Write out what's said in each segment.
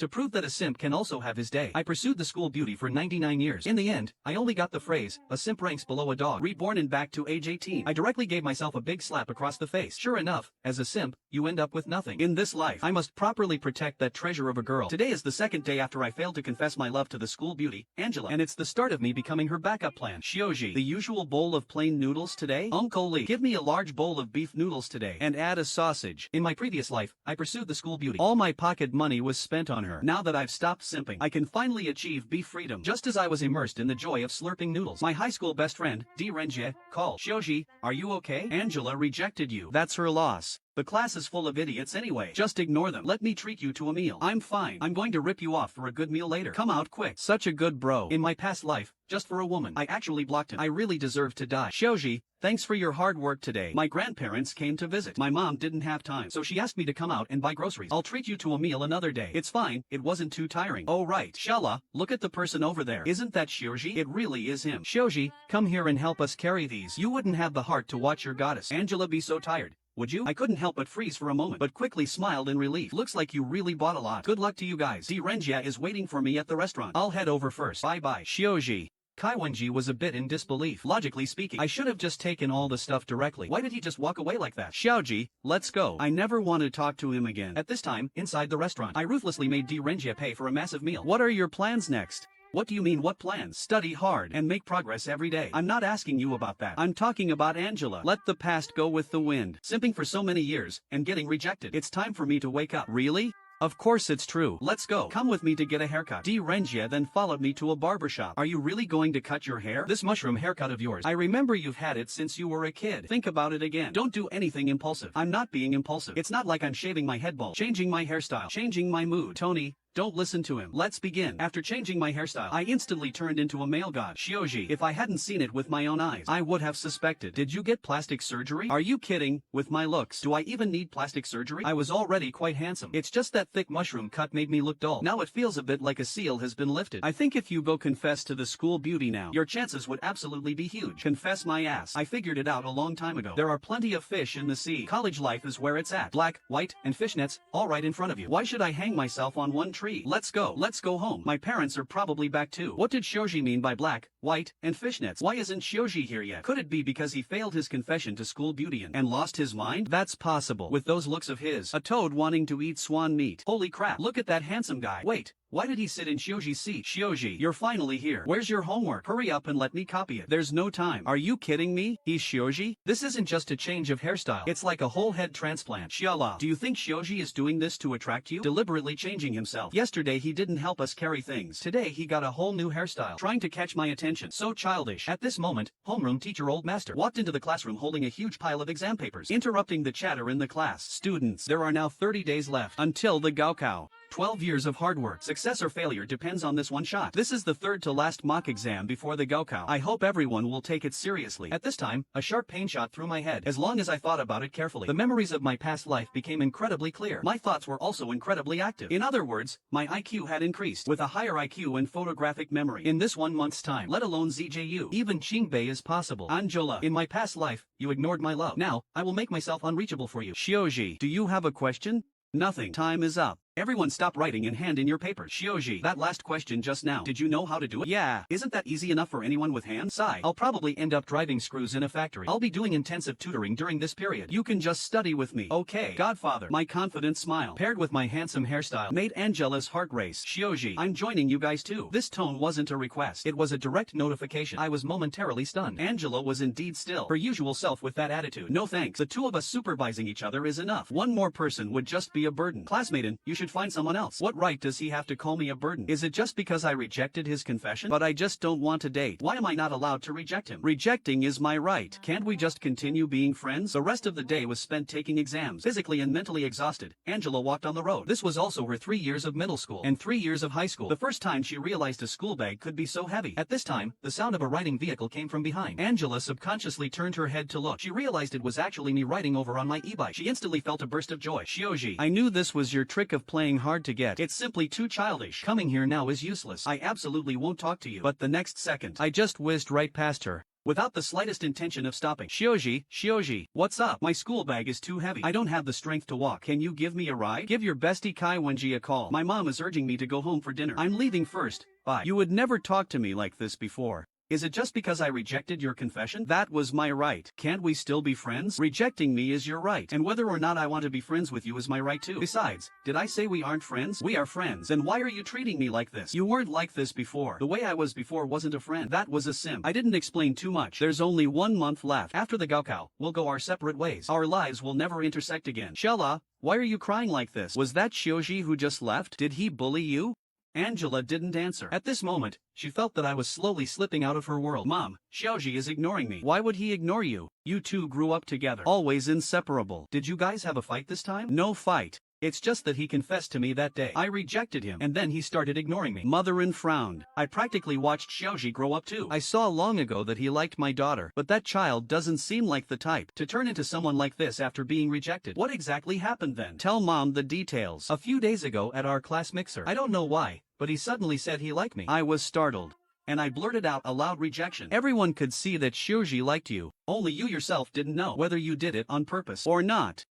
To prove that a simp can also have his day, I pursued the school beauty for 99 years. In the end, I only got the phrase, a simp ranks below a dog. Reborn and back to age 18. I directly gave myself a big slap across the face. Sure enough, as a simp, you end up with nothing. In this life, I must properly protect that treasure of a girl. Today is the second day after I failed to confess my love to the school beauty, Angela, and it's the start of me becoming her backup plan. Xiaozhi, the usual bowl of plain noodles today? Uncle Lee, give me a large bowl of beef noodles today, and add a sausage. In my previous life, I pursued the school beauty. All my pocket money was spent on her. Now that I've stopped simping, I can finally achieve beef freedom. Just as I was immersed in the joy of slurping noodles, my high school best friend, Reincarnation, called. Xiaozhi, are you okay? Angela rejected you. That's her loss. The class is full of idiots anyway. Just ignore them. Let me treat you to a meal. I'm fine. I'm going to rip you off for a good meal later. Come out quick. Such a good bro. In my past life, just for a woman, I actually blocked him. I really deserve to die. Xiaozhi, thanks for your hard work today. My grandparents came to visit. My mom didn't have time, so she asked me to come out and buy groceries. I'll treat you to a meal another day. It's fine. It wasn't too tiring. Oh right. Shala, look at the person over there. Isn't that Xiaozhi? It really is him. Xiaozhi, come here and help us carry these. You wouldn't have the heart to watch your goddess Angela be so tired, would you? I couldn't help but freeze for a moment, but quickly smiled in relief. Looks like you really bought a lot. Good luck to you guys. Renjia is waiting for me at the restaurant. I'll head over first. Bye-bye. Xiaozhi. Kaiwenji was a bit in disbelief. Logically speaking, I should have just taken all the stuff directly. Why did he just walk away like that? Xiaozhi, let's go. I never want to talk to him again. At this time, inside the restaurant, I ruthlessly made Renjia pay for a massive meal. What are your plans next? What do you mean what plans? Study hard and make progress every day. I'm not asking you about that. I'm talking about Angela. Let the past go with the wind. Simping for so many years and getting rejected. It's time for me to wake up. Really? Of course it's true. Let's go. Come with me to get a haircut. Renjia then followed me to a barbershop. Are you really going to cut your hair? This mushroom haircut of yours. I remember you've had it since you were a kid. Think about it again. Don't do anything impulsive. I'm not being impulsive. It's not like I'm shaving my head bald, changing my hairstyle, changing my mood. Tony, don't listen to him. Let's begin. After changing my hairstyle, I instantly turned into a male god. Xiaozhi, if I hadn't seen it with my own eyes, I would have suspected. Did you get plastic surgery? Are you kidding? With my looks, do I even need plastic surgery? I was already quite handsome. It's just that thick mushroom cut made me look dull. Now it feels a bit like a seal has been lifted. I think if you go confess to the school beauty now, your chances would absolutely be huge. Confess my ass. I figured it out a long time ago. There are plenty of fish in the sea. College life is where it's at. Black, white, and fishnets, all right in front of you. Why should I hang myself on one tree? Let's go. Let's go home. My parents are probably back too. What did Xiaozhi mean by black, white, and fishnets? Why isn't Xiaozhi here yet? Could it be because he failed his confession to school beauty and lost his mind? That's possible. With those looks of his. A toad wanting to eat swan meat. Holy crap. Look at that handsome guy. Wait. Why did he sit in Xiaozhi's seat? Xiaozhi, you're finally here. Where's your homework? Hurry up and let me copy it. There's no time. Are you kidding me? He's Xiaozhi? This isn't just a change of hairstyle. It's like a whole head transplant. Xiala, do you think Xiaozhi is doing this to attract you? Deliberately changing himself. Yesterday he didn't help us carry things. Today he got a whole new hairstyle. Trying to catch my attention. So childish. At this moment, homeroom teacher old master walked into the classroom holding a huge pile of exam papers, interrupting the chatter in the class. Students, there are now 30 days left until the Gaokao. 12 years of hard work. Success or failure depends on this one shot. This is the third to last mock exam before the Gaokao. I hope everyone will take it seriously. At this time, a sharp pain shot through my head. As long as I thought about it carefully, the memories of my past life became incredibly clear. My thoughts were also incredibly active. In other words, my IQ had increased, with a higher IQ and photographic memory. In this 1 month's time, let alone ZJU, even Qingbei is possible. Angela, in my past life, you ignored my love. Now, I will make myself unreachable for you. Xiaozhi, do you have a question? Nothing. Time is up. Everyone stop writing and hand in your papers. Xiaozhi, that last question just now, did you know how to do it? Yeah. Isn't that easy enough for anyone with hands? Sigh. I'll probably end up driving screws in a factory. I'll be doing intensive tutoring during this period. You can just study with me. Okay. Godfather. My confident smile, paired with my handsome hairstyle, made Angela's heart race. Xiaozhi, I'm joining you guys too. This tone wasn't a request. It was a direct notification. I was momentarily stunned. Angela was indeed still her usual self with that attitude. No thanks. The two of us supervising each other is enough. One more person would just be a burden. Classmaten, you should find someone else. What right does he have to call me a burden? Is it just because I rejected his confession? But I just don't want to date. Why am I not allowed to reject him? Rejecting is my right. Can't we just continue being friends? The rest of the day was spent taking exams. Physically and mentally exhausted, Angela walked on the road. This was also her 3 years of middle school and 3 years of high school. The first time she realized a school bag could be so heavy. At this time, the sound of a riding vehicle came from behind. Angela subconsciously turned her head to look. She realized it was actually me riding over on my e-bike. She instantly felt a burst of joy. Xiaozhi, I knew this was your trick of playing hard to get. It's simply too childish. Coming here now is useless. I absolutely won't talk to you. But the next second, I just whizzed right past her. without the slightest intention of stopping. Xiaozhi, what's up? My school bag is too heavy. I don't have the strength to walk. Can you give me a ride? Give your bestie Kai Wenji a call. My mom is urging me to go home for dinner. I'm leaving first. Bye. You would never talk to me like this before. Is it just because I rejected your confession? That was my right. Can't we still be friends? Rejecting me is your right. And whether or not I want to be friends with you is my right too. Besides, did I say we aren't friends? We are friends. Then why are you treating me like this? You weren't like this before. The way I was before wasn't a friend. That was a simp. I didn't explain too much. There's only 1 month left. After the Gaokao, we'll go our separate ways. Our lives will never intersect again. Shella, why are you crying like this? Was that Xiaozhi who just left? Did he bully you? Angela didn't answer. At this moment, she felt that I was slowly slipping out of her world. Mom, Xiaozhi is ignoring me. Why would he ignore you? You two grew up together. Always inseparable. Did you guys have a fight this time? No fight. It's just that he confessed to me that day. I rejected him, and then he started ignoring me. Mother frowned. I practically watched Xiaozhi grow up too. I saw long ago that he liked my daughter, but that child doesn't seem like the type to turn into someone like this after being rejected. What exactly happened then? Tell Mom the details. A few days ago at our class mixer. I don't know why, but he suddenly said he liked me. I was startled, and I blurted out a loud rejection. Everyone could see that Xiaozhi liked you, only you yourself didn't know whether you did it on purpose or not.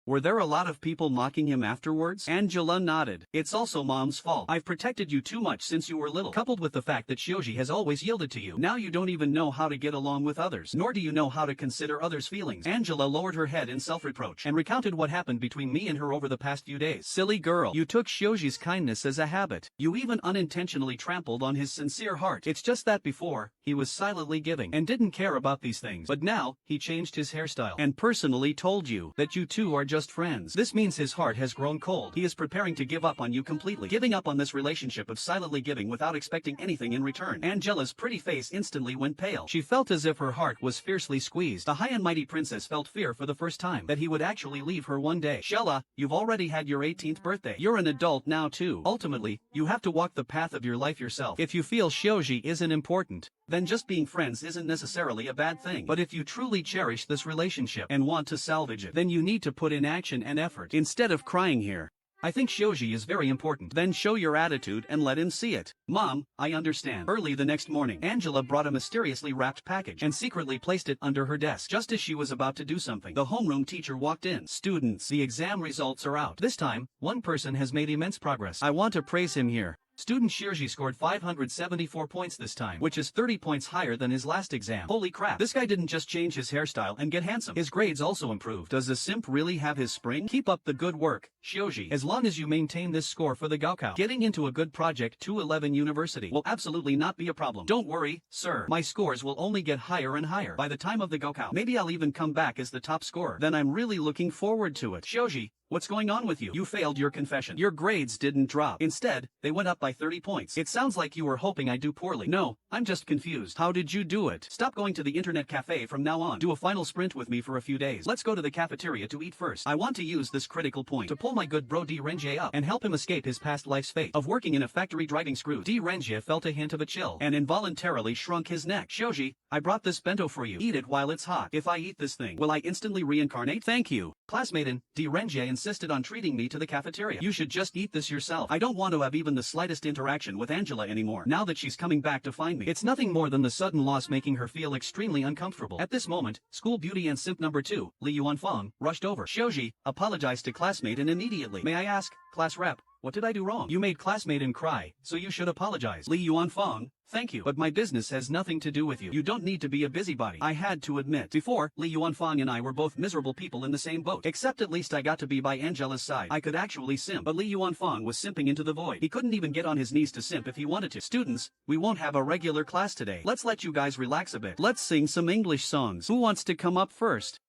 Were there a lot of people mocking him afterwards? Angela nodded. It's also Mom's fault. I've protected you too much since you were little, coupled with the fact that Xiaozhi has always yielded to you. Now you don't even know how to get along with others, nor do you know how to consider others' feelings. Angela lowered her head in self-reproach and recounted what happened between me and her over the past few days. Silly girl, you took Xiaozhi's kindness as a habit. You even unintentionally trampled on his sincere heart. It's just that before, he was silently giving and didn't care about these things. But now, he changed his hairstyle and personally told you that you two are just friends. This means his heart has grown cold. He is preparing to give up on you completely. Giving up on this relationship of silently giving without expecting anything in return. Angela's pretty face instantly went pale. She felt as if her heart was fiercely squeezed. The high and mighty princess felt fear for the first time that he would actually leave her one day. Shella, you've already had your 18th birthday. You're an adult now too. Ultimately, you have to walk the path of your life yourself. If you feel Xiaozhi isn't important, then just being friends isn't necessarily a bad thing. But if you truly cherish this relationship and want to salvage it, then you need to put in action and effort. Instead of crying here, I think Xiaozhi is very important. Then show your attitude and let him see it. Mom, I understand. Early the next morning, Angela brought a mysteriously wrapped package and secretly placed it under her desk. Just as she was about to do something, the homeroom teacher walked in. Students, the exam results are out. This time, one person has made immense progress. I want to praise him here. Student Xiaozhi scored 574 points this time, which is 30 points higher than his last exam. Holy crap, this guy didn't just change his hairstyle and get handsome. His grades also improved. Does the simp really have his spring? Keep up the good work, Xiaozhi. As long as you maintain this score for the Gaokao, getting into a good project 211 University will absolutely not be a problem. Don't worry, sir. My scores will only get higher and higher. By the time of the Gaokao, maybe I'll even come back as the top scorer. Then I'm really looking forward to it. Xiaozhi, what's going on with you? You failed your confession. Your grades didn't drop. Instead, they went up by 30 points. It sounds like you were hoping I'd do poorly. No, I'm just confused. How did you do it? Stop going to the internet cafe from now on. Do a final sprint with me for a few days. Let's go to the cafeteria to eat first. I want to use this critical point to pull my good bro D Renjie up and help him escape his past life's fate of working in a factory driving screws. D Renjie felt a hint of a chill and involuntarily shrunk his neck. Xiaozhi, I brought this bento for you. Eat it while it's hot. If I eat this thing, will I instantly reincarnate? Thank you. Classmate D Renjie insisted on treating me to the cafeteria. You should just eat this yourself. I don't want to have even the slightest interaction with Angela anymore, now that she's coming back to find me. It's nothing more than the sudden loss making her feel extremely uncomfortable. At this moment, school beauty and simp number 2, Li Yuanfang, rushed over. Xiaozhi apologized to classmate and immediately. May I ask, class rep, what did I do wrong? You made classmate cry, so you should apologize. Li Yuanfang, thank you, but my business has nothing to do with you. You don't need to be a busybody. I had to admit, before, Li Yuanfang and I were both miserable people in the same boat. Except at least I got to be by Angela's side. I could actually simp, but Li Yuanfang was simping into the void. He couldn't even get on his knees to simp if he wanted to. Students, we won't have a regular class today. Let's let you guys relax a bit. Let's sing some English songs. Who wants to come up first?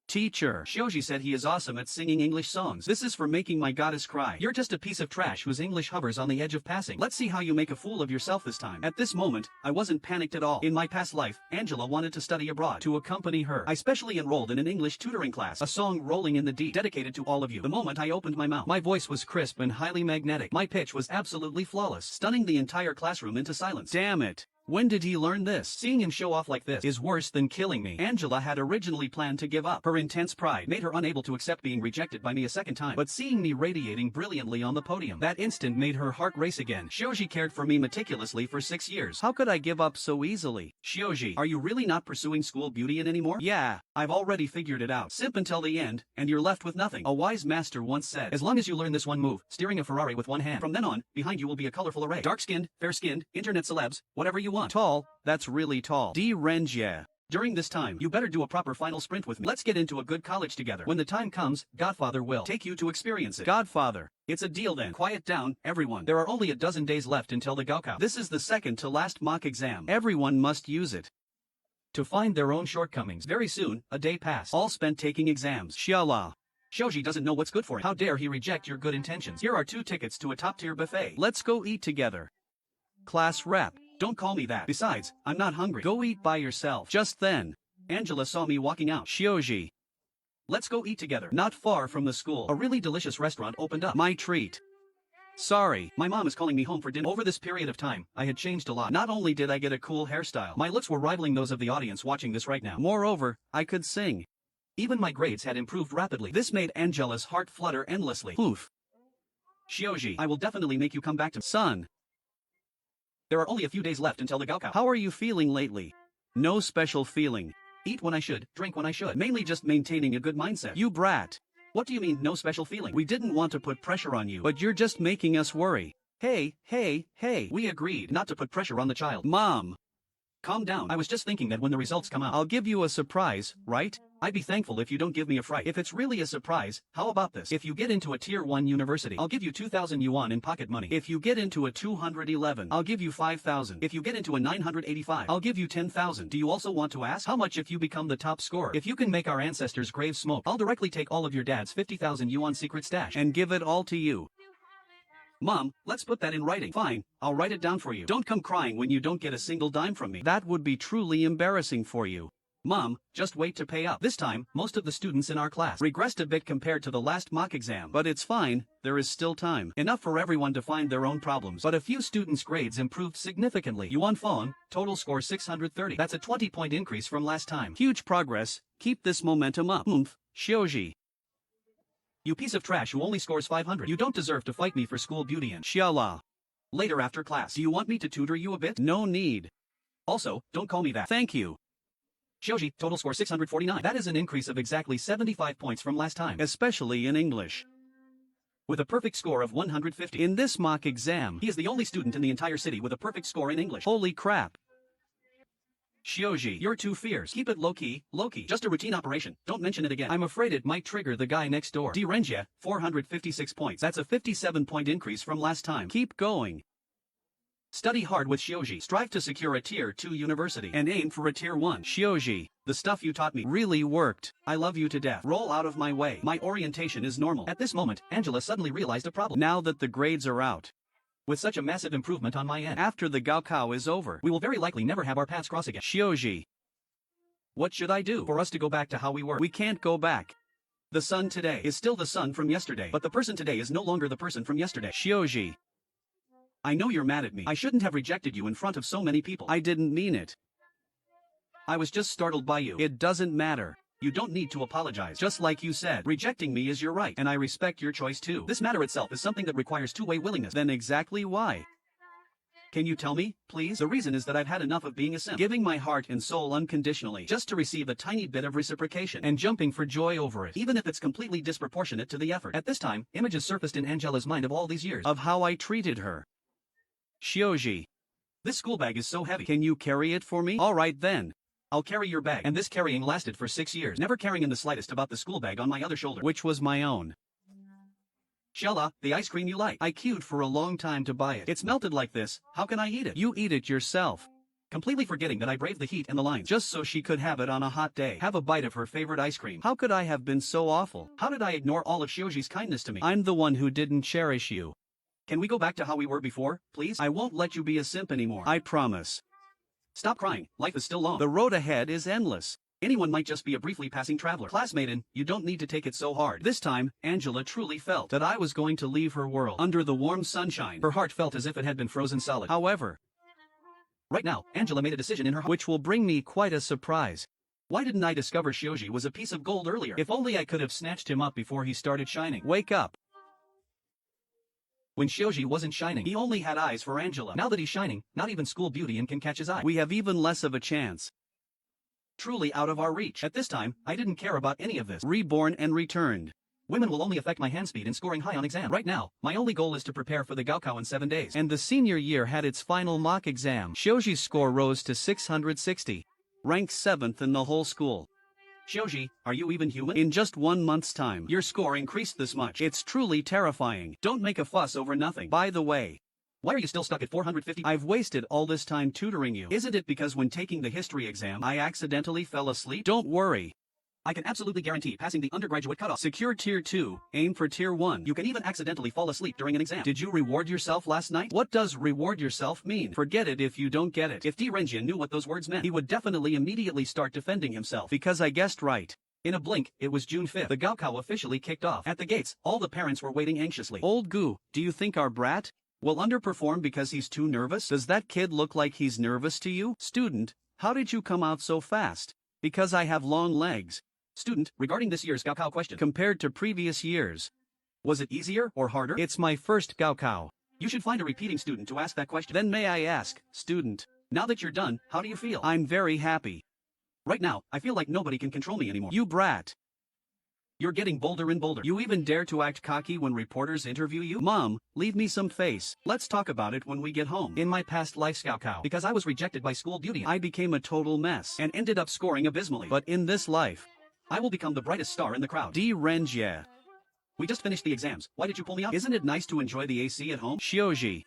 Teacher. Xiaozhi said he is awesome at singing English songs. This is for making my goddess cry. You're just a piece of trash whose English hovers on the edge of passing. Let's see how you make a fool of yourself this time. At this moment, I wasn't panicked at all. In my past life, Angela wanted to study abroad. To accompany her, I specially enrolled in an English tutoring class. A song rolling in the deep, dedicated to all of you. The moment I opened my mouth, my voice was crisp and highly magnetic. My pitch was absolutely flawless, stunning the entire classroom into silence. Damn it. When did he learn this? Seeing him show off like this is worse than killing me. Angela had originally planned to give up. Her intense pride made her unable to accept being rejected by me a second time. But seeing me radiating brilliantly on the podium, that instant made her heart race again. Xiaozhi cared for me meticulously for 6 years. How could I give up so easily? Xiaozhi, are you really not pursuing school beauty anymore? Yeah, I've already figured it out. Simp until the end, and you're left with nothing. A wise master once said, as long as you learn this one move, steering a Ferrari with one hand, from then on, behind you will be a colorful array. Dark-skinned, fair-skinned, internet celebs, whatever you want. Tall, that's really tall. D-Renjia. During this time, you better do a proper final sprint with me. Let's get into a good college together. When the time comes, Godfather will take you to experience it. Godfather. It's a deal then. Quiet down, everyone. There are only a dozen days left until the Gaokao. This is the second to last mock exam. Everyone must use it to find their own shortcomings. Very soon, a day passed, all spent taking exams. Xiaola. Xiaozhi doesn't know what's good for him. How dare he reject your good intentions? Here are 2 tickets to a top-tier buffet. Let's go eat together. Class rep. Don't call me that. Besides, I'm not hungry. Go eat by yourself. Just then, Angela saw me walking out. Xiaozhi. Let's go eat together. Not far from the school, a really delicious restaurant opened up. My treat. Sorry, my mom is calling me home for dinner. Over this period of time, I had changed a lot. Not only did I get a cool hairstyle, my looks were rivaling those of the audience watching this right now. Moreover, I could sing. Even my grades had improved rapidly. This made Angela's heart flutter endlessly. Oof. Xiaozhi, I will definitely make you come back to me. Son. There are only a few days left until the Gaokao. How are you feeling lately? No special feeling. Eat when I should, drink when I should. Mainly just maintaining a good mindset. You brat. What do you mean, no special feeling? We didn't want to put pressure on you, but you're just making us worry. Hey, we agreed not to put pressure on the child. Mom. Calm down. I was just thinking that when the results come out, I'll give you a surprise, right? I'd be thankful if you don't give me a fright. If it's really a surprise, how about this? If you get into a tier 1 university, I'll give you 2,000 yuan in pocket money. If you get into a 211, I'll give you 5,000. If you get into a 985, I'll give you 10,000. Do you also want to ask how much if you become the top scorer? If you can make our ancestors' graves smoke, I'll directly take all of your dad's 50,000 yuan secret stash and give it all to you. Mom, let's put that in writing. Fine, I'll write it down for you. Don't come crying when you don't get a single dime from me. That would be truly embarrassing for you. Mom, just wait to pay up. This time, most of the students in our class regressed a bit compared to the last mock exam. But it's fine, there is still time. Enough for everyone to find their own problems. But a few students' grades improved significantly. Yuan Fong, total score 630. That's a 20-point increase from last time. Huge progress. Keep this momentum up. Xiaozhi. You piece of trash who only scores 500. You don't deserve to fight me for school beauty and Xiaola. Later after class. Do you want me to tutor you a bit? No need. Also, don't call me that. Thank you. Xiaozhi, total score 649. That is an increase of exactly 75 points from last time, especially in English. With a perfect score of 150. In this mock exam, he is the only student in the entire city with a perfect score in English. Holy crap. Xiaozhi, you're too fierce. Keep it low-key, Just a routine operation. Don't mention it again. I'm afraid it might trigger the guy next door. D-Renjia, 456 points. That's a 57-point increase from last time. Keep going. Study hard with Xiaozhi. Strive to secure a tier 2 university and aim for a tier 1. Xiaozhi, the stuff you taught me really worked. I love you to death. Roll out of my way. My orientation is normal. At this moment, Angela suddenly realized a problem. Now that the grades are out, with such a massive improvement on my end, after the Gaokao is over, we will very likely never have our paths cross again. Xiaozhi, what should I do for us to go back to how we were? We can't go back. The sun today is still the sun from yesterday, but the person today is no longer the person from yesterday. Xiaozhi, I know you're mad at me. I shouldn't have rejected you in front of so many people. I didn't mean it. I was just startled by you. It doesn't matter. You don't need to apologize. Just like you said, rejecting me is your right, and I respect your choice too. This matter itself is something that requires two-way willingness. Then exactly why? Can you tell me, please? The reason is that I've had enough of being a simp, giving my heart and soul unconditionally, just to receive a tiny bit of reciprocation, and jumping for joy over it, even if it's completely disproportionate to the effort. At this time, images surfaced in Angela's mind of all these years, of how I treated her. Xiaozhi, this school bag is so heavy. Can you carry it for me? All right then. I'll carry your bag. And this carrying lasted for 6 years, never caring in the slightest about the school bag on my other shoulder, which was my own. Xiaola, the ice cream you like. I queued for a long time to buy it. It's melted like this. How can I eat it? You eat it yourself. Completely forgetting that I braved the heat and the lines, just so she could have it on a hot day. Have a bite of her favorite ice cream. How could I have been so awful? How did I ignore all of Xiaozhi's kindness to me? I'm the one who didn't cherish you. Can we go back to how we were before, please? I won't let you be a simp anymore. I promise. Stop crying. Life is still long. The road ahead is endless. Anyone might just be a briefly passing traveler. Classmaiden, you don't need to take it so hard. This time, Angela truly felt that I was going to leave her world. Under the warm sunshine, her heart felt as if it had been frozen solid. However, Right now, Angela made a decision in her heart, which will bring me quite a surprise. Why didn't I discover Xiaozhi was a piece of gold earlier? If only I could have snatched him up before he started shining. Wake up. When Xiaozhi wasn't shining, he only had eyes for Angela. Now that he's shining, not even school beauty and can catch his eye. We have even less of a chance. Truly out of our reach. At this time, I didn't care about any of this. Reborn and returned. Women will only affect my hand speed in scoring high on exam. Right now, my only goal is to prepare for the Gaokao in 7 days. And the senior year had its final mock exam. Xiaozhi's score rose to 660. Ranked 7th in the whole school. Xiaozhi, are you even human? In just 1 month's time, your score increased this much. It's truly terrifying. Don't make a fuss over nothing. By the way, why are you still stuck at 450? I've wasted all this time tutoring you. Isn't it because when taking the history exam, I accidentally fell asleep? Don't worry. I can absolutely guarantee passing the undergraduate cutoff. Secure Tier 2, aim for Tier 1. You can even accidentally fall asleep during an exam. Did you reward yourself last night? What does reward yourself mean? Forget it if you don't get it. If Zhejiang knew what those words meant, he would definitely immediately start defending himself. Because I guessed right. In a blink, it was June 5th. The Gaokao officially kicked off. At the gates, all the parents were waiting anxiously. Old Gu, do you think our brat will underperform because he's too nervous? Does that kid look like he's nervous to you? Student, how did you come out so fast? Because I have long legs. Student, regarding this year's Gaokao question, compared to previous years, was it easier or harder? It's my first Gaokao. You should find a repeating student to ask that question. Then may I ask, student, now that you're done, how do you feel? I'm very happy. Right now, I feel like nobody can control me anymore. You brat. You're getting bolder and bolder. You even dare to act cocky when reporters interview you? Mom, leave me some face. Let's talk about it when we get home. In my past life Gaokao, because I was rejected by school beauty, I became a total mess and ended up scoring abysmally. But in this life, I will become the brightest star in the crowd. Zhejiang. We just finished the exams. Why did you pull me out? Isn't it nice to enjoy the AC at home? Xiaozhi.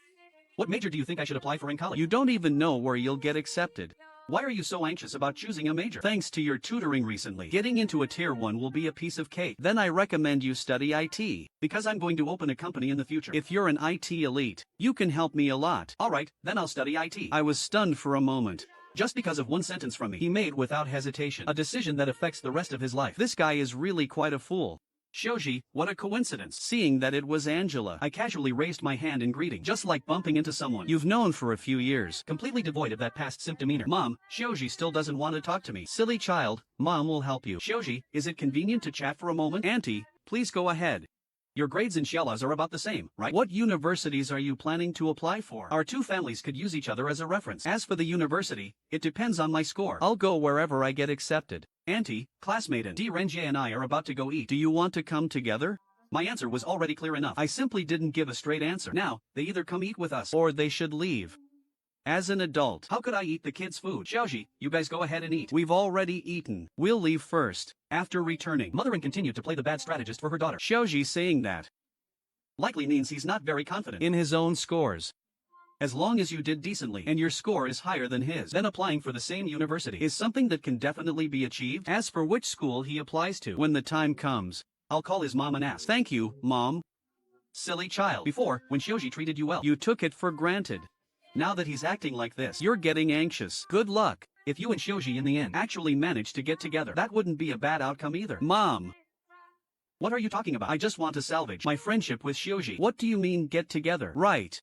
What major do you think I should apply for in college? You don't even know where you'll get accepted. Why are you so anxious about choosing a major? Thanks to your tutoring recently, getting into a Tier 1 will be a piece of cake. Then I recommend you study IT, because I'm going to open a company in the future. If you're an IT elite, you can help me a lot. Alright, then I'll study IT. I was stunned for a moment. Just because of one sentence from me, he made without hesitation a decision that affects the rest of his life. This guy is really quite a fool. Xiaozhi, what a coincidence. Seeing that it was Angela, I casually raised my hand in greeting, just like bumping into someone you've known for a few years, completely devoid of that past simp demeanor. Mom, Xiaozhi still doesn't want to talk to me. Silly child, Mom will help you. Xiaozhi, is it convenient to chat for a moment? Auntie, please go ahead. Your grades in Xiaolaz are about the same, right? What universities are you planning to apply for? Our two families could use each other as a reference. As for the university, it depends on my score. I'll go wherever I get accepted. Auntie, classmate and Zhejiang and I are about to go eat. Do you want to come together? My answer was already clear enough. I simply didn't give a straight answer. Now, they either come eat with us, or they should leave. As an adult, how could I eat the kids' food? Xiaozhi, you guys go ahead and eat. We've already eaten. We'll leave first. After returning, Motherin continued to play the bad strategist for her daughter. Xiaozhi saying that likely means he's not very confident in his own scores. As long as you did decently and your score is higher than his, then applying for the same university is something that can definitely be achieved. As for which school he applies to, when the time comes, I'll call his mom and ask. Thank you, Mom. Silly child. Before, when Xiaozhi treated you well, you took it for granted. Now that he's acting like this, you're getting anxious. Good luck. If you and Xiaozhi in the end actually manage to get together, that wouldn't be a bad outcome either. Mom. What are you talking about? I just want to salvage my friendship with Xiaozhi. What do you mean get together? Right.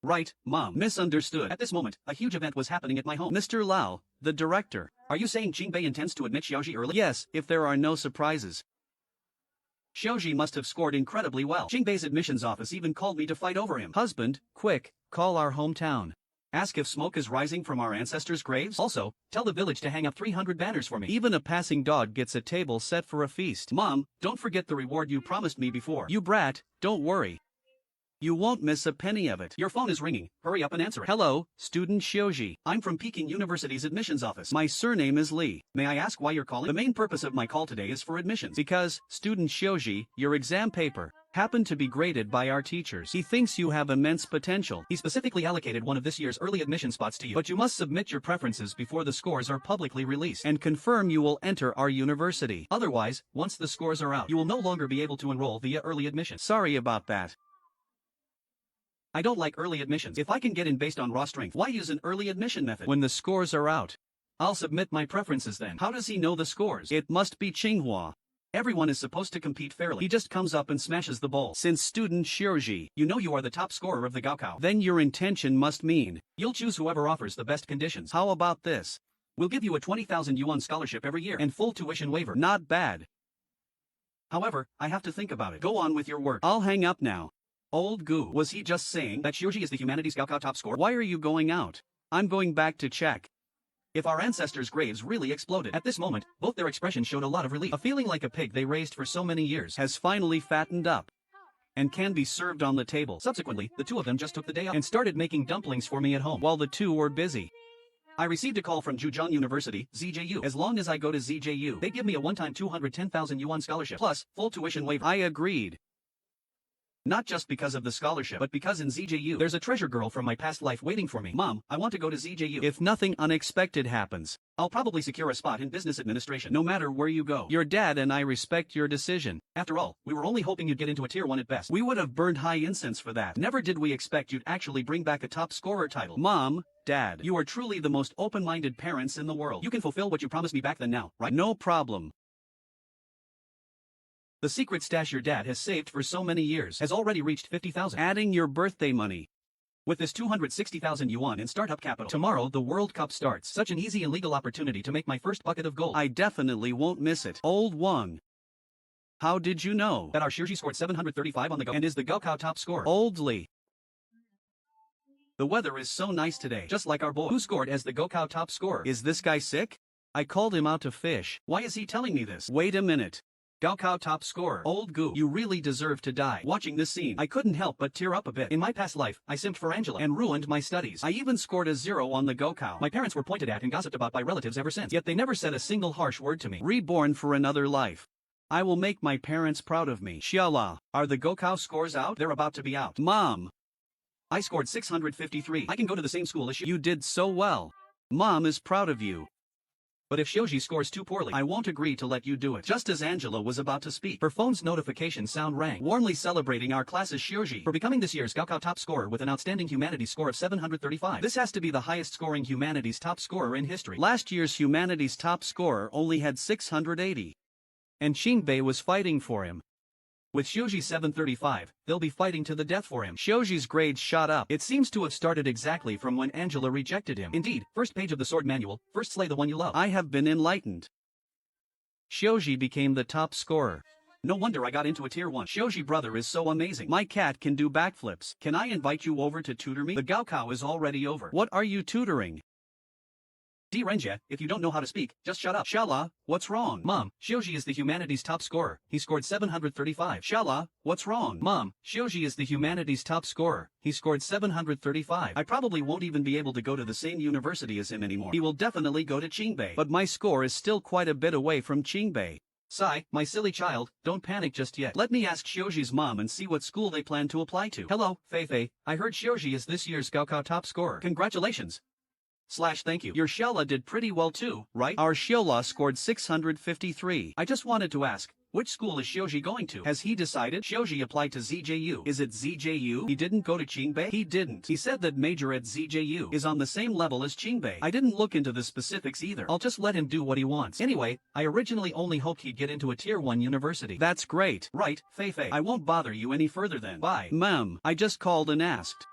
Right, Mom. Misunderstood. At this moment, a huge event was happening at my home. Mr. Lau, the director. Are you saying Qingbei intends to admit Xiaozhi early? Yes, if there are no surprises. Xiaozhi must have scored incredibly well. Qingbei's admissions office even called me to fight over him. Husband, quick, call our hometown. Ask if smoke is rising from our ancestors' graves. Also, tell the village to hang up 300 banners for me. Even a passing dog gets a table set for a feast. Mom, don't forget the reward you promised me before. You brat, don't worry. You won't miss a penny of it. Your phone is ringing. Hurry up and answer it. Hello, student Xiaozhi. I'm from Peking University's admissions office. My surname is Li. May I ask why you're calling? The main purpose of my call today is for admissions. Because, student Xiaozhi, your exam paper happened to be graded by our teachers. He thinks you have immense potential. He specifically allocated one of this year's early admission spots to you. But you must submit your preferences before the scores are publicly released and confirm you will enter our university. Otherwise, once the scores are out, you will no longer be able to enroll via early admission. Sorry about that. I don't like early admissions. If I can get in based on raw strength, why use an early admission method? When the scores are out, I'll submit my preferences then. How does he know the scores? It must be Tsinghua. Everyone is supposed to compete fairly. He just comes up and smashes the bowl. Since student Xiaozhi, you know you are the top scorer of the Gaokao. Then your intention must mean you'll choose whoever offers the best conditions. How about this? We'll give you a 20,000 yuan scholarship every year and full tuition waiver. Not bad. However, I have to think about it. Go on with your work. I'll hang up now. Old goo, was he just saying that Xiaozhi is the humanities Gaokao top scorer? Why are you going out? I'm going back to check. If our ancestors' graves really exploded. At this moment, both their expressions showed a lot of relief. A feeling like a pig they raised for so many years has finally fattened up and can be served on the table. Subsequently, the two of them just took the day off and started making dumplings for me at home while the two were busy. I received a call from Zhejiang University, ZJU. As long as I go to ZJU, they give me a one-time 210,000 yuan scholarship plus full tuition waiver. I agreed. Not just because of the scholarship, but because in ZJU, there's a treasure girl from my past life waiting for me. Mom, I want to go to ZJU. If nothing unexpected happens, I'll probably secure a spot in business administration, no matter where you go. Your dad and I respect your decision. After all, we were only hoping you'd get into a tier 1 at best. We would have burned high incense for that. Never did we expect you'd actually bring back a top scorer title. Mom, Dad, you are truly the most open-minded parents in the world. You can fulfill what you promised me back then now, right? No problem. The secret stash your dad has saved for so many years has already reached 50,000. Adding your birthday money. With this 260,000 yuan in startup capital, tomorrow the World Cup starts. Such an easy and legal opportunity to make my first bucket of gold. I definitely won't miss it. Old one. How did you know that our Xiaozhi scored 735 on the go and is the Gaokao top scorer? Oldly. The weather is so nice today, just like our boy, who scored as the Gaokao top scorer. Is this guy sick? I called him out to fish. Why is he telling me this? Wait a minute. Gaokao top scorer. Old goo, you really deserve to die. Watching this scene, I couldn't help but tear up a bit. In my past life, I simped for Angela and ruined my studies. I even scored a 0 on the Gaokao. My parents were pointed at and gossiped about by relatives ever since, yet they never said a single harsh word to me. Reborn for another life. I will make my parents proud of me. Xiaola, are the Gaokao scores out? They're about to be out. Mom, I scored 653. I can go to the same school as you. You did so well. Mom is proud of you. But if Xiaozhi scores too poorly, I won't agree to let you do it. Just as Angela was about to speak, her phone's notification sound rang, warmly celebrating our class's Xiaozhi for becoming this year's Gaokao top scorer with an outstanding humanities score of 735. This has to be the highest scoring humanities top scorer in history. Last year's humanities top scorer only had 680. And Qingbei was fighting for him. With Xiaozhi 735, they'll be fighting to the death for him. Xiaozhi's grades shot up. It seems to have started exactly from when Angela rejected him. Indeed, first page of the sword manual, first slay the one you love. I have been enlightened. Xiaozhi became the top scorer. No wonder I got into a tier 1. Xiaozhi brother is so amazing. My cat can do backflips. Can I invite you over to tutor me? The Gaokao is already over. What are you tutoring? Renjie, if you don't know how to speak, just shut up. Shala, what's wrong? Mom, Xiaozhi is the humanities top scorer. He scored 735. Shala, what's wrong? Mom, Xiaozhi is the humanities top scorer. He scored 735. I probably won't even be able to go to the same university as him anymore. He will definitely go to Qingbei. But my score is still quite a bit away from Qingbei. Sai, my silly child, don't panic just yet. Let me ask Xiaozhi's mom and see what school they plan to apply to. Hello, Feifei. I heard Xiaozhi is this year's Gaokao top scorer. Congratulations. Thank you. Your Xiaola did pretty well too, right? Our Xiaola scored 653. I just wanted to ask, which school is Xiaozhi going to? Has he decided? Xiaozhi applied to ZJU. Is it ZJU? He didn't go to Qingbei? He didn't. He said that major at ZJU is on the same level as Qingbei. I didn't look into the specifics either. I'll just let him do what he wants. Anyway, I originally only hoped he'd get into a tier 1 university. That's great. Right, Feifei. I won't bother you any further then. Bye. Ma'am, I just called and asked.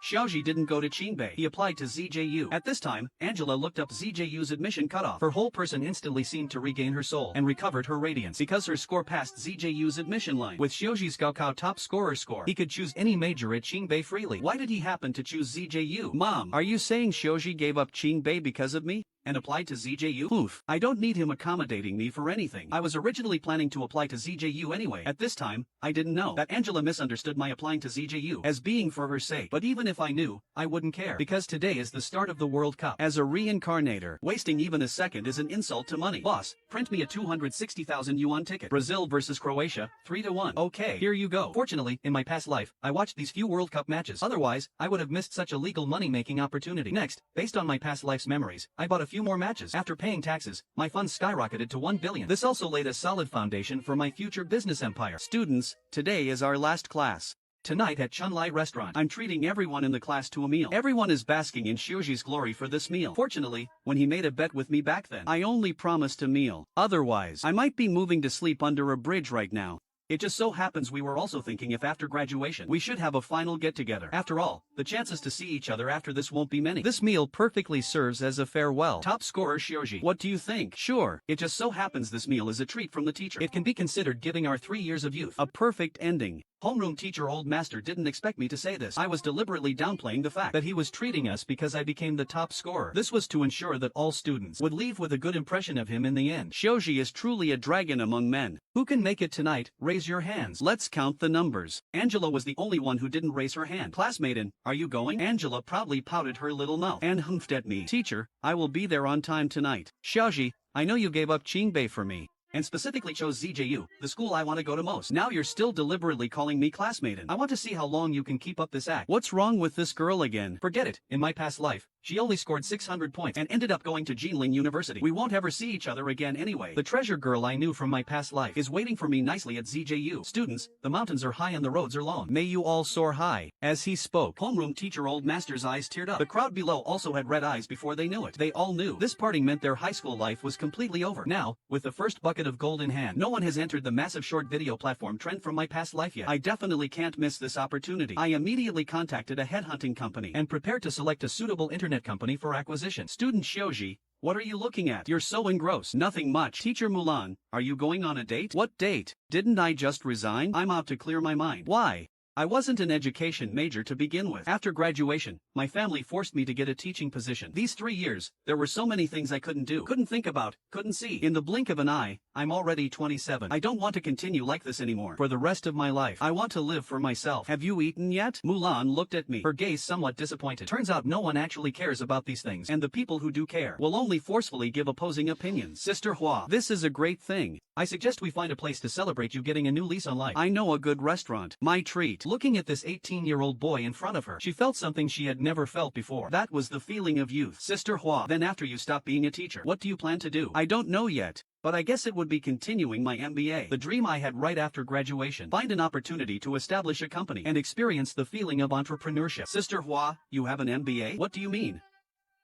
Xiaozhi didn't go to Qingbei. He applied to ZJU. At this time, Angela looked up ZJU's admission cutoff. Her whole person instantly seemed to regain her soul and recovered her radiance because her score passed ZJU's admission line. With Xiaozhi's Gaokao top scorer score, he could choose any major at Qingbei freely. Why did he happen to choose ZJU? Mom, are you saying Xiaozhi gave up Qingbei because of me? And applied to ZJU? Oof. I don't need him accommodating me for anything. I was originally planning to apply to ZJU anyway. At this time, I didn't know that Angela misunderstood my applying to ZJU as being for her sake. But even if I knew, I wouldn't care. Because today is the start of the World Cup. As a reincarnator, wasting even a second is an insult to money. Boss, print me a 260,000 yuan ticket. Brazil versus Croatia, 3-1. Okay, here you go. Fortunately, in my past life, I watched these few World Cup matches. Otherwise, I would have missed such a legal money-making opportunity. Next, based on my past life's memories, I bought a few more matches. After paying taxes, my funds skyrocketed to 1 billion. This also laid a solid foundation for my future business empire. Students, today is our last class. Tonight at Chunlai restaurant, I'm treating everyone in the class to a meal. Everyone is basking in Xiaozhi's glory for this meal. Fortunately, when he made a bet with me back then, I only promised a meal. Otherwise, I might be moving to sleep under a bridge right now. It just so happens we were also thinking if after graduation we should have a final get-together. After all, the chances to see each other after this won't be many. This meal perfectly serves as a farewell. Top scorer Xiaozhi. What do you think? Sure, it just so happens this meal is a treat from the teacher. It can be considered giving our 3 years of youth a perfect ending. Homeroom teacher old master didn't expect me to say this. I was deliberately downplaying the fact that he was treating us because I became the top scorer. This was to ensure that all students would leave with a good impression of him in the end. Xiaozhi is truly a dragon among men. Who can make it tonight? Raise your hands. Let's count the numbers. Angela was the only one who didn't raise her hand. Classmaten, are you going? Angela proudly pouted her little mouth and humphed at me. Teacher, I will be there on time tonight. Xiaozhi, I know you gave up Qingbei for me, and specifically chose ZJU, the school I want to go to most. Now you're still deliberately calling me classmaten. I want to see how long you can keep up this act. What's wrong with this girl again? Forget it. In my past life, she only scored 600 points and ended up going to Zhejiang University. We won't ever see each other again anyway. The treasure girl I knew from my past life is waiting for me nicely at ZJU. Students, the mountains are high and the roads are long. May you all soar high. As he spoke, homeroom teacher old master's eyes teared up. The crowd below also had red eyes before they knew it. They all knew this parting meant their high school life was completely over. Now, with the first bucket of gold in hand, no one has entered the massive short video platform trend from my past life yet. I definitely can't miss this opportunity. I immediately contacted a headhunting company and prepared to select a suitable internet company for acquisition. Student Xiaozhi, what are you looking at? You're so engrossed. Nothing much. Teacher Mulan, are you going on a date? What date? Didn't I just resign? I'm out to clear my mind. Why? I wasn't an education major to begin with. After graduation, my family forced me to get a teaching position. These 3 years, there were so many things I couldn't do, couldn't think about, couldn't see. In the blink of an eye, I'm already 27. I don't want to continue like this anymore. For the rest of my life, I want to live for myself. Have you eaten yet? Mulan looked at me, her gaze somewhat disappointed. Turns out no one actually cares about these things, and the people who do care will only forcefully give opposing opinions. Sister Hua, this is a great thing. I suggest we find a place to celebrate you getting a new lease on life. I know a good restaurant. My treat. Looking at this 18-year-old boy in front of her, she felt something she had never felt before. That was the feeling of youth. Sister Hua, then after you stop being a teacher, what do you plan to do? I don't know yet, but I guess it would be continuing my MBA. The dream I had right after graduation. Find an opportunity to establish a company and experience the feeling of entrepreneurship. Sister Hua, you have an MBA? What do you mean?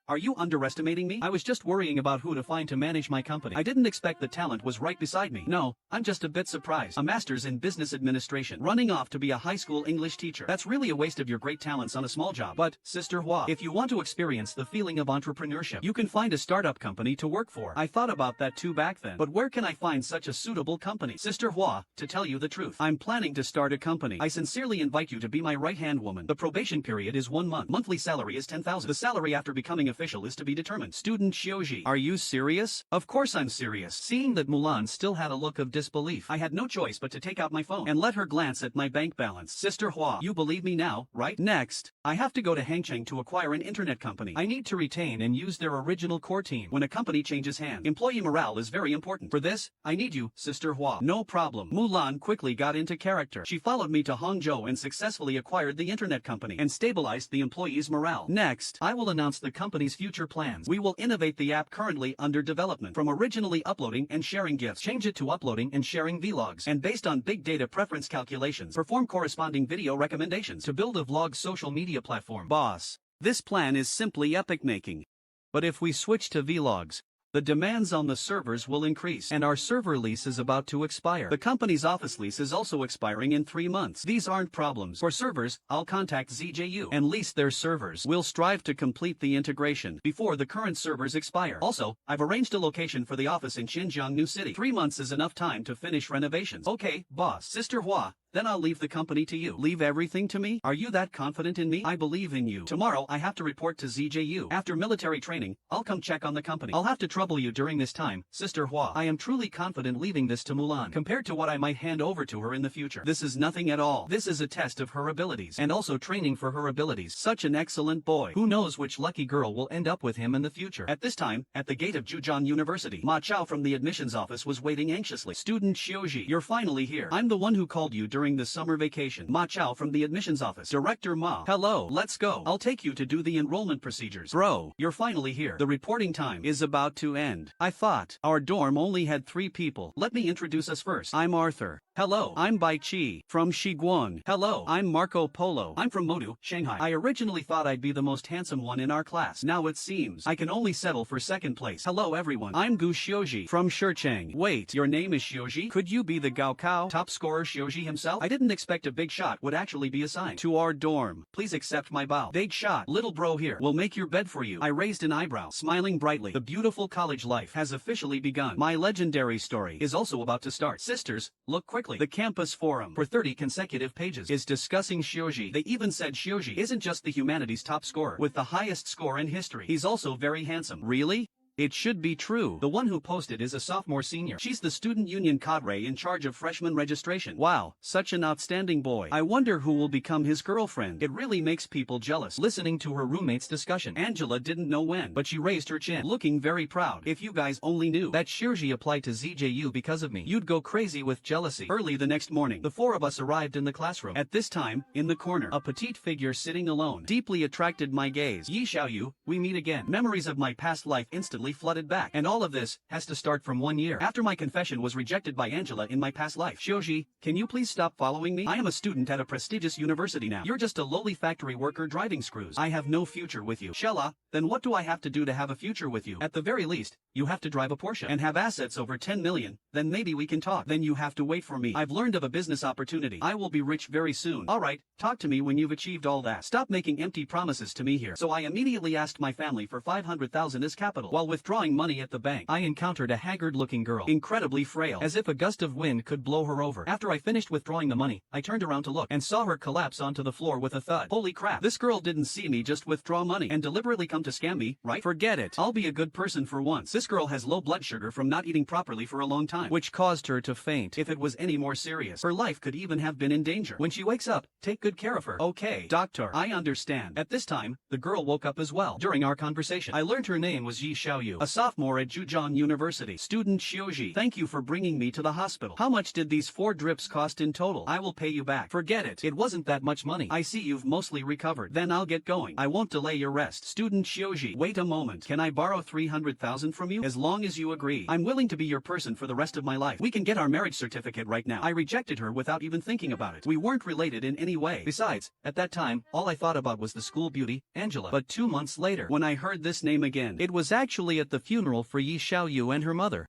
Are you underestimating me? I was just worrying about who to find to manage my company. I didn't expect the talent was right beside me. No, I'm just a bit surprised. A master's in business administration, running off to be a high school English teacher. That's really a waste of your great talents on a small job. But, Sister Hua, if you want to experience the feeling of entrepreneurship, you can find a startup company to work for. I thought about that too back then. But where can I find such a suitable company? Sister Hua, to tell you the truth, I'm planning to start a company. I sincerely invite you to be my right-hand woman. The probation period is 1 month. Monthly salary is 10,000. The salary after becoming official is to be determined. Student Xiaozhi, are you serious? Of course I'm serious. Seeing that Mulan still had a look of disbelief, I had no choice but to take out my phone and let her glance at my bank balance. Sister Hua, you believe me now, right? Next, I have to go to Hangcheng to acquire an internet company. I need to retain and use their original core team. When a company changes hands, employee morale is very important. For this, I need you, Sister Hua. No problem. Mulan quickly got into character. She followed me to Hangzhou and successfully acquired the internet company and stabilized the employees' morale. Next, I will announce the company's future plans. We will innovate the app currently under development. From originally uploading and sharing GIFs, change it to uploading and sharing vlogs. And based on big data preference calculations, perform corresponding video recommendations to build a vlog social media platform. Boss, this plan is simply epic making. But if we switch to vlogs, the demands on the servers will increase, and our server lease is about to expire. The company's office lease is also expiring in 3 months. These aren't problems. For servers, I'll contact ZJU and lease their servers. We'll strive to complete the integration before the current servers expire. Also, I've arranged a location for the office in Zhejiang New City. 3 months is enough time to finish renovations. Okay, boss. Sister Hua, then I'll leave the company to you. Leave everything to me? Are you that confident in me? I believe in you. Tomorrow I have to report to ZJU. After military training, I'll come check on the company. I'll have to trouble you during this time, Sister Hua. I am truly confident leaving this to Mulan. Compared to what I might hand over to her in the future, this is nothing at all. This is a test of her abilities, and also training for her abilities. Such an excellent boy. Who knows which lucky girl will end up with him in the future. At this time, at the gate of Zhejiang University, Ma Chao from the admissions office was waiting anxiously. Student Xiaozhi, you're finally here. I'm the one who called you during during the summer vacation. Ma Chao from the admissions office. Director Ma. Hello, let's go. I'll take you to do the enrollment procedures. Bro, you're finally here. The reporting time is about to end. I thought our dorm only had 3 people. Let me introduce us first. I'm Arthur. Hello, I'm Bai Chi from Shiguan. Hello, I'm Marco Polo. I'm from Modu, Shanghai. I originally thought I'd be the most handsome one in our class. Now it seems I can only settle for second place. Hello everyone, I'm Gu Xiaozhi from Shicheng. Wait, your name is Xiaozhi? Could you be the Gaokao top scorer Xiaozhi himself? I didn't expect a big shot would actually be assigned to our dorm. Please accept my bow. Big shot. Little bro here will make your bed for you. I raised an eyebrow, smiling brightly. The beautiful college life has officially begun. My legendary story is also about to start. Sisters, look quickly. The campus forum for 30 consecutive pages is discussing Xiaozhi. They even said Xiaozhi isn't just the humanities top scorer with the highest score in history. He's also very handsome. Really? It should be true. The one who posted is a sophomore senior. She's the student union cadre in charge of freshman registration. Wow, such an outstanding boy. I wonder who will become his girlfriend. It really makes people jealous. Listening to her roommate's discussion, Angela didn't know when, but she raised her chin, looking very proud. If you guys only knew that Xiaozhi applied to ZJU because of me, you'd go crazy with jealousy. Early the next morning, the 4 of us arrived in the classroom. At this time, in the corner, a petite figure sitting alone deeply attracted my gaze. Yi Xiaoyu, we meet again. Memories of my past life instantly flooded back, and all of this has to start from 1 year after my confession was rejected by Angela in my past life. Xiaozhi, can you please stop following me? I am a student at a prestigious university now. You're just a lowly factory worker driving screws. I have no future with you. Shella, then what do I have to do to have a future with you? At the very least, you have to drive a Porsche and have assets over 10 million, then maybe we can talk. Then you have to wait for me. I've learned of a business opportunity. I will be rich very soon. Alright, talk to me when you've achieved all that. Stop making empty promises to me here. So I immediately asked my family for 500,000 as capital. While withdrawing money at the bank, I encountered a haggard-looking girl, incredibly frail, as if a gust of wind could blow her over. After I finished withdrawing the money, I turned around to look and saw her collapse onto the floor with a thud. Holy crap, this girl didn't see me just withdraw money and deliberately come to scam me, right? Forget it. I'll be a good person for once. This girl has low blood sugar from not eating properly for a long time, which caused her to faint. If it was any more serious, her life could even have been in danger. When she wakes up, take good care of her. Okay, doctor, I understand. At this time, the girl woke up as well. During our conversation, I learned her name was Yi Xiaoyu, a sophomore at Zhejiang University. Student Xiaozhi, thank you for bringing me to the hospital. How much did these 4 drips cost in total? I will pay you back. Forget it. It wasn't that much money. I see you've mostly recovered. Then I'll get going. I won't delay your rest. Student Xiaozhi, wait a moment. Can I borrow 300,000 from you? As long as you agree. I'm willing to be your person for the rest of my life. We can get our marriage certificate right now. I rejected her without even thinking about it. We weren't related in any way. Besides, at that time, all I thought about was the school beauty, Angela. But 2 months later, when I heard this name again, it was actually at the funeral for Yi Xiaoyu and her mother.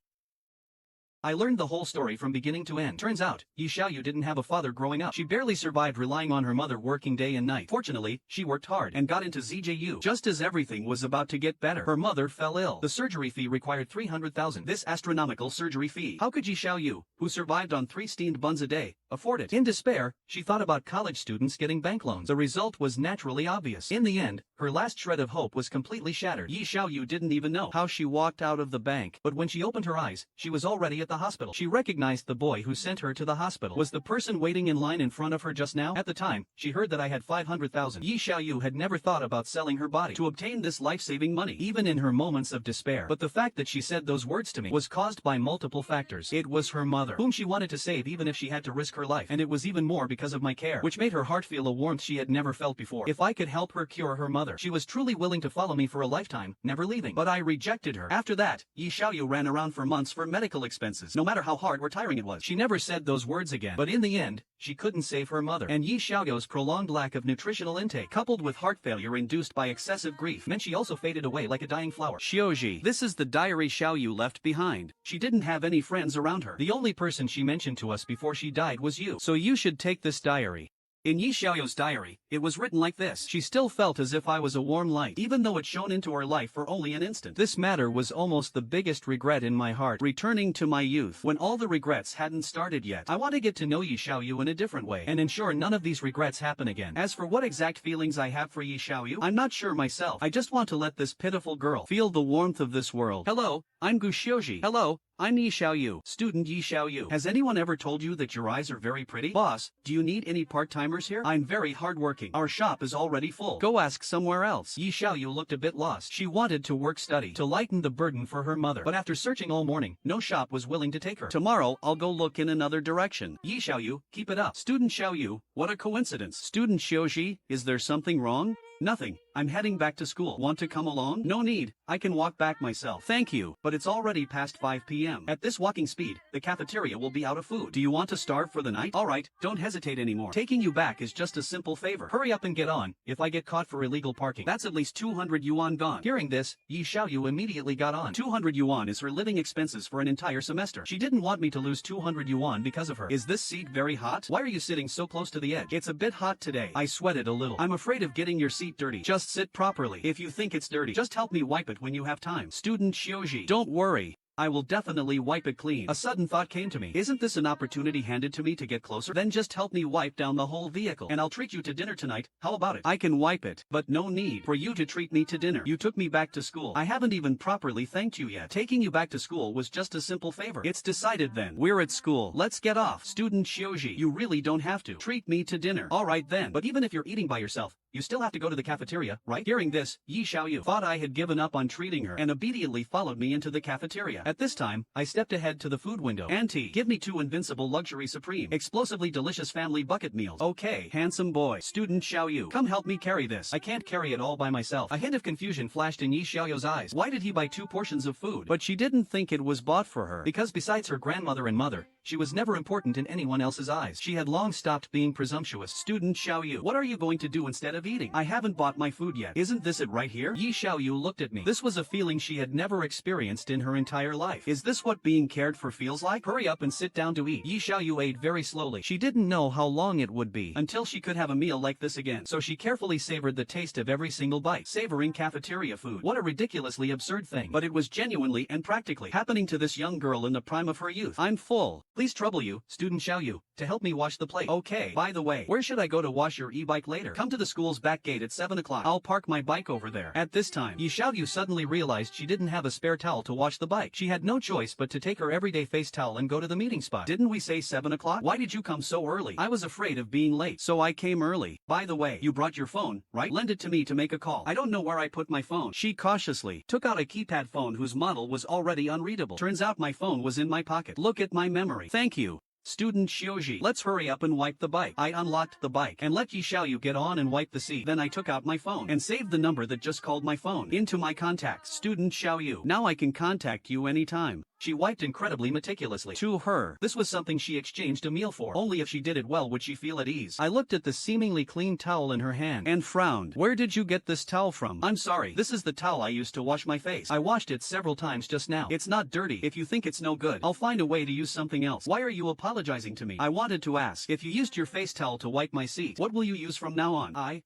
I learned the whole story from beginning to end. Turns out, Yi Xiaoyu didn't have a father growing up. She barely survived relying on her mother working day and night. Fortunately, she worked hard and got into ZJU. Just as everything was about to get better, her mother fell ill. The surgery fee required 300,000. This astronomical surgery fee. How could Yi Xiaoyu, who survived on 3 steamed buns a day, afford it? In despair, she thought about college students getting bank loans. The result was naturally obvious. In the end, her last shred of hope was completely shattered. Yi Xiaoyu didn't even know how she walked out of the bank. But when she opened her eyes, she was already at the hospital. She recognized the boy who sent her to the hospital was the person waiting in line in front of her just now. At the time, she heard that I had 500,000. Yi Xiaoyu had never thought about selling her body to obtain this life-saving money, even in her moments of despair. But the fact that she said those words to me was caused by multiple factors. It was her mother, whom she wanted to save even if she had to risk her life, and it was even more because of my care, which made her heart feel a warmth she had never felt before. If I could help her cure her mother, she was truly willing to follow me for a lifetime, never leaving. But I rejected her. After that, Yi Xiaoyu ran around for months for medical expenses, no matter how hard or tiring it was. She never said those words again. But in the end, she couldn't save her mother. And Yi Xiaoyu's prolonged lack of nutritional intake, coupled with heart failure induced by excessive grief, meant she also faded away like a dying flower. Xiaozhi, this is the diary Xiaoyu left behind. She didn't have any friends around her. The only person she mentioned to us before she died was you. So you should take this diary. In Yi Xiaoyu's diary, it was written like this. She still felt as if I was a warm light, even though it shone into her life for only an instant. This matter was almost the biggest regret in my heart, returning to my youth, when all the regrets hadn't started yet. I want to get to know Yi Xiaoyu in a different way, and ensure none of these regrets happen again. As for what exact feelings I have for Yi Xiaoyu, I'm not sure myself. I just want to let this pitiful girl feel the warmth of this world. Hello, I'm Gu Xiaozhi. Hello, I'm Yi Xiaoyu. Student Yi Xiaoyu. Has anyone ever told you that your eyes are very pretty? Boss, do you need any part-timers here? I'm very hardworking. Our shop is already full. Go ask somewhere else. Yi Xiaoyu looked a bit lost. She wanted to work-study to lighten the burden for her mother. But after searching all morning, no shop was willing to take her. Tomorrow, I'll go look in another direction. Yi Xiaoyu, keep it up. Student Xiaoyu, what a coincidence. Student Xiaozhi, is there something wrong? Nothing. I'm heading back to school. Want to come along? No need. I can walk back myself. Thank you. But it's already past 5 p.m. At this walking speed, the cafeteria will be out of food. Do you want to starve for the night? Alright, don't hesitate anymore. Taking you back is just a simple favor. Hurry up and get on. If I get caught for illegal parking, that's at least 200 yuan gone. Hearing this, Yi Xiaoyu immediately got on. 200 yuan is her living expenses for an entire semester. She didn't want me to lose 200 yuan because of her. Is this seat very hot? Why are you sitting so close to the edge? It's a bit hot today. I sweated a little. I'm afraid of getting your seat dirty. Just sit properly. If you think it's dirty, just help me wipe it when you have time. Student Xiaozhi. Don't worry. I will definitely wipe it clean. A sudden thought came to me. Isn't this an opportunity handed to me to get closer? Then just help me wipe down the whole vehicle. And I'll treat you to dinner tonight. How about it? I can wipe it, but no need for you to treat me to dinner. You took me back to school. I haven't even properly thanked you yet. Taking you back to school was just a simple favor. It's decided then. We're at school. Let's get off. Student Xiaozhi, you really don't have to treat me to dinner. Alright then. But even if you're eating by yourself, you still have to go to the cafeteria, right? Hearing this, Yi Xiaoyu thought I had given up on treating her and obediently followed me into the cafeteria. At this time, I stepped ahead to the food window. Auntie, give me 2 Invincible Luxury Supreme Explosively Delicious Family Bucket Meals. Okay, handsome boy. Student Xiaoyu, come help me carry this. I can't carry it all by myself. A hint of confusion flashed in Yi Xiaoyu's eyes. Why did he buy 2 portions of food? But she didn't think it was bought for her, because besides her grandmother and mother, she was never important in anyone else's eyes. She had long stopped being presumptuous. Student Xiaoyu, what are you going to do instead of eating? I haven't bought my food yet. Isn't this it right here? Yi Xiaoyu looked at me. This was a feeling she had never experienced in her entire life. Is this what being cared for feels like? Hurry up and sit down to eat. Yi Xiaoyu ate very slowly. She didn't know how long it would be until she could have a meal like this again. So she carefully savored the taste of every single bite. Savoring cafeteria food. What a ridiculously absurd thing. But it was genuinely and practically happening to this young girl in the prime of her youth. I'm full. Please trouble you, Student Xiaoyu, to help me wash the plate. Okay. By the way, where should I go to wash your e-bike later? Come to the school's back gate at 7 o'clock. I'll park my bike over there. At this time, Yi Xiaoyu suddenly realized she didn't have a spare towel to wash the bike. She had no choice but to take her everyday face towel and go to the meeting spot. Didn't we say 7 o'clock? Why did you come so early? I was afraid of being late, so I came early. By the way, you brought your phone, right? Lend it to me to make a call. I don't know where I put my phone. She cautiously took out a keypad phone whose model was already unreadable. Turns out my phone was in my pocket. Look at my memory. Thank you. Student Xiaozhi, let's hurry up and wipe the bike. I unlocked the bike and let Yi Xiaoyu get on and wipe the seat. Then I took out my phone and saved the number that just called my phone into my contacts. Student Xiaoyu, now I can contact you anytime. She wiped incredibly meticulously. To her, this was something she exchanged a meal for. Only if she did it well would she feel at ease. I looked at the seemingly clean towel in her hand and frowned. Where did you get this towel from? I'm sorry, this is the towel I used to wash my face. I washed it several times just now. It's not dirty. If you think it's no good, I'll find a way to use something else. Why are you apologizing to me? I wanted to ask, if you used your face towel to wipe my seat, what will you use from now on?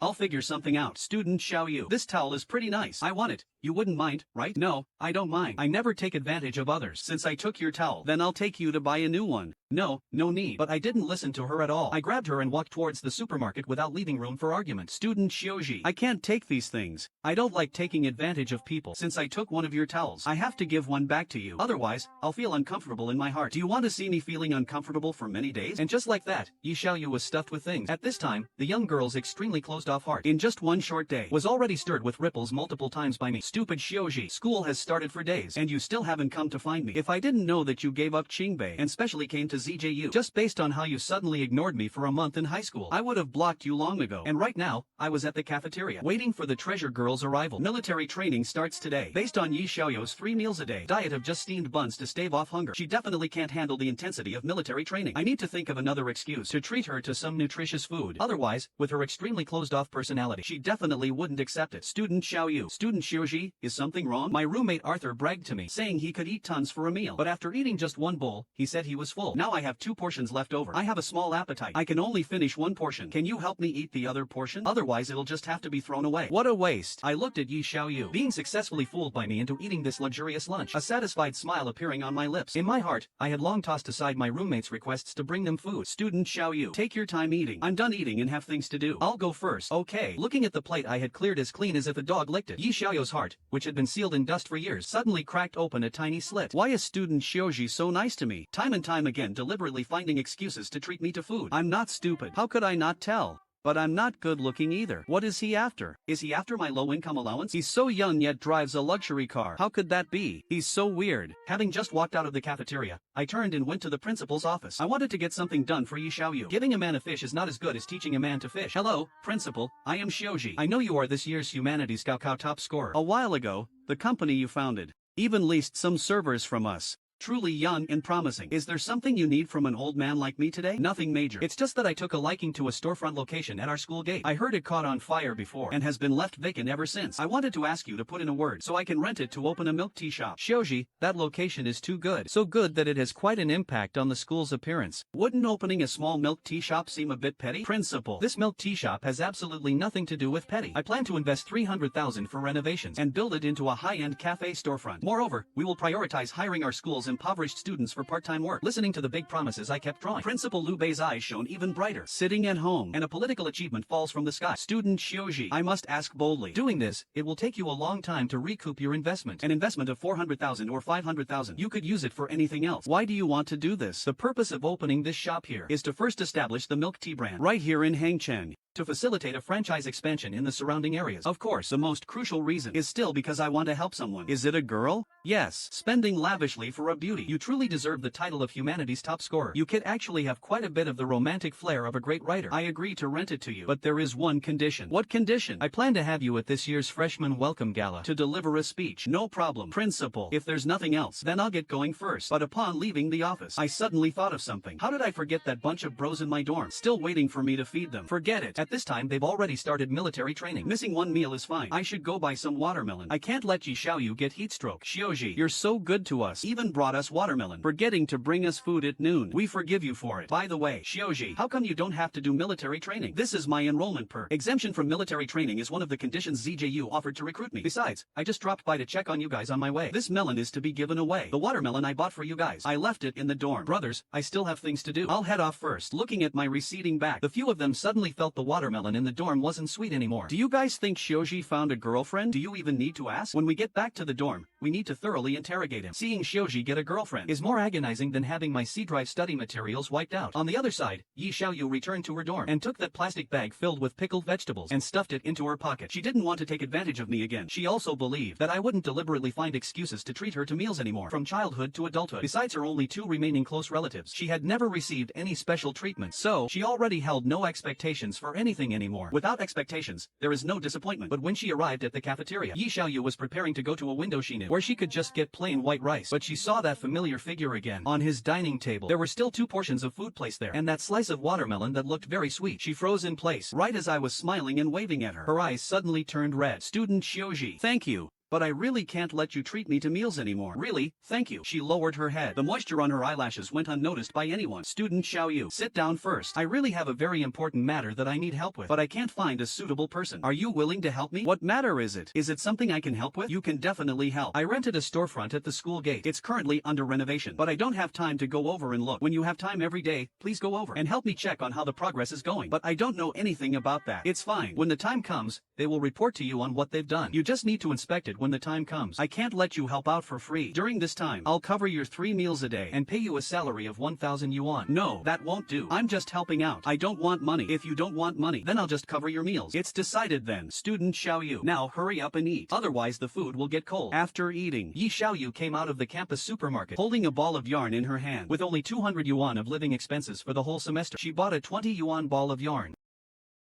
I'll figure something out. Student Xiaoyu, this towel is pretty nice. I want it. You wouldn't mind, right? No, I don't mind. I never take advantage of others. Since I took your towel, then I'll take you to buy a new one. No need. But I didn't listen to her at all. I grabbed her and walked towards the supermarket without leaving room for argument. Student Xiaozhi, I can't take these things. I don't like taking advantage of people. Since I took one of your towels, I have to give one back to you. Otherwise, I'll feel uncomfortable in my heart. Do you want to see me feeling uncomfortable for many days? And just like that, Yi Xiaoyu was stuffed with things. At this time, the young girl's extremely closed-off heart, in just one short day, was already stirred with ripples multiple times by me. Stupid Xiaozhi, school has started for days, and you still haven't come to find me. If I didn't know that you gave up Qingbei and specially came to ZJU, just based on how you suddenly ignored me for a month in high school, I would have blocked you long ago. And right now, I was at the cafeteria, waiting for the treasure girl's arrival. Military training starts today. Based on Yi Xiaoyu's 3 meals a day diet of just steamed buns to stave off hunger, she definitely can't handle the intensity of military training. I need to think of another excuse to treat her to some nutritious food. Otherwise, with her extremely closed-off personality, she definitely wouldn't accept it. Student Xiaoyu, Student Xiaozhi, is something wrong? My roommate Arthur bragged to me, saying he could eat tons for a meal. But after eating just 1 bowl, he said he was full. Now I have 2 portions left over. I have a small appetite. I can only finish 1 portion. Can you help me eat the other portion? Otherwise it'll just have to be thrown away. What a waste. I looked at Yi Xiaoyu, being successfully fooled by me into eating this luxurious lunch, a satisfied smile appearing on my lips. In my heart, I had long tossed aside my roommate's requests to bring them food. Student Xiaoyu, take your time eating. I'm done eating and have things to do. I'll go first. Okay. Looking at the plate I had cleared as clean as if a dog licked it. Yi Xiaoyu's heart, which had been sealed in dust for years, suddenly cracked open a tiny slit. Why is student Xiaozhi so nice to me? Time and time again deliberately finding excuses to treat me to food. I'm not stupid. How could I not tell? But I'm not good looking either. What is he after? Is he after my low income allowance? He's so young yet drives a luxury car. How could that be? He's so weird. Having just walked out of the cafeteria, I turned and went to the principal's office. I wanted to get something done for Yi Xiaoyu. Giving a man a fish is not as good as teaching a man to fish. Hello, principal, I am Xiaozhi. I know you are this year's humanities Gaokao top scorer. A while ago, the company you founded even leased some servers from us. Truly young and promising. Is there something you need from an old man like me today? Nothing major. It's just that I took a liking to a storefront location at our school gate. I heard it caught on fire before and has been left vacant ever since. I wanted to ask you to put in a word so I can rent it to open a milk tea shop. Xiaozhi, that location is too good. So good that it has quite an impact on the school's appearance. Wouldn't opening a small milk tea shop seem a bit petty? Principal, this milk tea shop has absolutely nothing to do with petty. I plan to invest 300,000 for renovations and build it into a high-end cafe storefront. Moreover, we will prioritize hiring our school's impoverished students for part-time work. Listening to the big promises I kept drawing, Principal Liu Bei's eyes shone even brighter. Sitting at home, and a political achievement falls from the sky. Student Xiaozhi, I must ask boldly. Doing this, it will take you a long time to recoup your investment. An investment of 400,000 or 500,000. You could use it for anything else. Why do you want to do this? The purpose of opening this shop here is to first establish the milk tea brand right here in Hangcheng, to facilitate a franchise expansion in the surrounding areas. Of course, the most crucial reason is still because I want to help someone. Is it a girl? Yes. Spending lavishly for a beauty. You truly deserve the title of humanities top scorer. You could actually have quite a bit of the romantic flair of a great writer. I agree to rent it to you, but there is one condition. What condition? I plan to have you at this year's freshman welcome gala to deliver a speech. No problem, principal. If there's nothing else, then I'll get going first. But upon leaving the office, I suddenly thought of something. How did I forget that bunch of bros in my dorm, still waiting for me to feed them? Forget it. At this time, they've already started military training. Missing one meal is fine. I should go buy some watermelon. I can't let Yi Xiaoyu get heat stroke. Xiaozhi, you're so good to us. Even brought us watermelon. Forgetting to bring us food at noon. We forgive you for it. By the way, Xiaozhi, how come you don't have to do military training? This is my enrollment perk. Exemption from military training is one of the conditions ZJU offered to recruit me. Besides, I just dropped by to check on you guys on my way. This melon is to be given away. The watermelon I bought for you guys. I left it in the dorm. Brothers, I still have things to do. I'll head off first. Looking at my receding back, the few of them suddenly felt the watermelon in the dorm wasn't sweet anymore. Do you guys think Xiaozhi found a girlfriend? Do you even need to ask? When we get back to the dorm, we need to thoroughly interrogate him. Seeing Xiaozhi get a girlfriend is more agonizing than having my C-drive study materials wiped out. On the other side, Yi Xiaoyu returned to her dorm and took that plastic bag filled with pickled vegetables and stuffed it into her pocket. She didn't want to take advantage of me again. She also believed that I wouldn't deliberately find excuses to treat her to meals anymore, from childhood to adulthood. Besides her only two remaining close relatives, she had never received any special treatment, so she already held no expectations for anything anymore. Without expectations, there is no disappointment. But when she arrived at the cafeteria, Yi Xiaoyu was preparing to go to a window she knew, where she could just get plain white rice. But she saw that familiar figure again. On his dining table, there were still 2 portions of food placed there, and that slice of watermelon that looked very sweet. She froze in place, right as I was smiling and waving at her. Her eyes suddenly turned red. Student Xiaozhi, thank you. But I really can't let you treat me to meals anymore. Really? Thank you. She lowered her head. The moisture on her eyelashes went unnoticed by anyone. Student Xiaoyu, sit down first. I really have a very important matter that I need help with, but I can't find a suitable person. Are you willing to help me? What matter is it? Is it something I can help with? You can definitely help. I rented a storefront at the school gate. It's currently under renovation, but I don't have time to go over and look. When you have time every day, please go over and help me check on how the progress is going. But I don't know anything about that. It's fine. When the time comes, they will report to you on what they've done. You just need to inspect it when the time comes. I can't let you help out for free. During this time, I'll cover your 3 meals a day and pay you a salary of 1,000 yuan. No, that won't do. I'm just helping out. I don't want money. If you don't want money, then I'll just cover your meals. It's decided then. Student Xiaoyu, now hurry up and eat. Otherwise the food will get cold. After eating, Yi Xiaoyu came out of the campus supermarket, holding a ball of yarn in her hand. With only 200 yuan of living expenses for the whole semester, she bought a 20 yuan ball of yarn.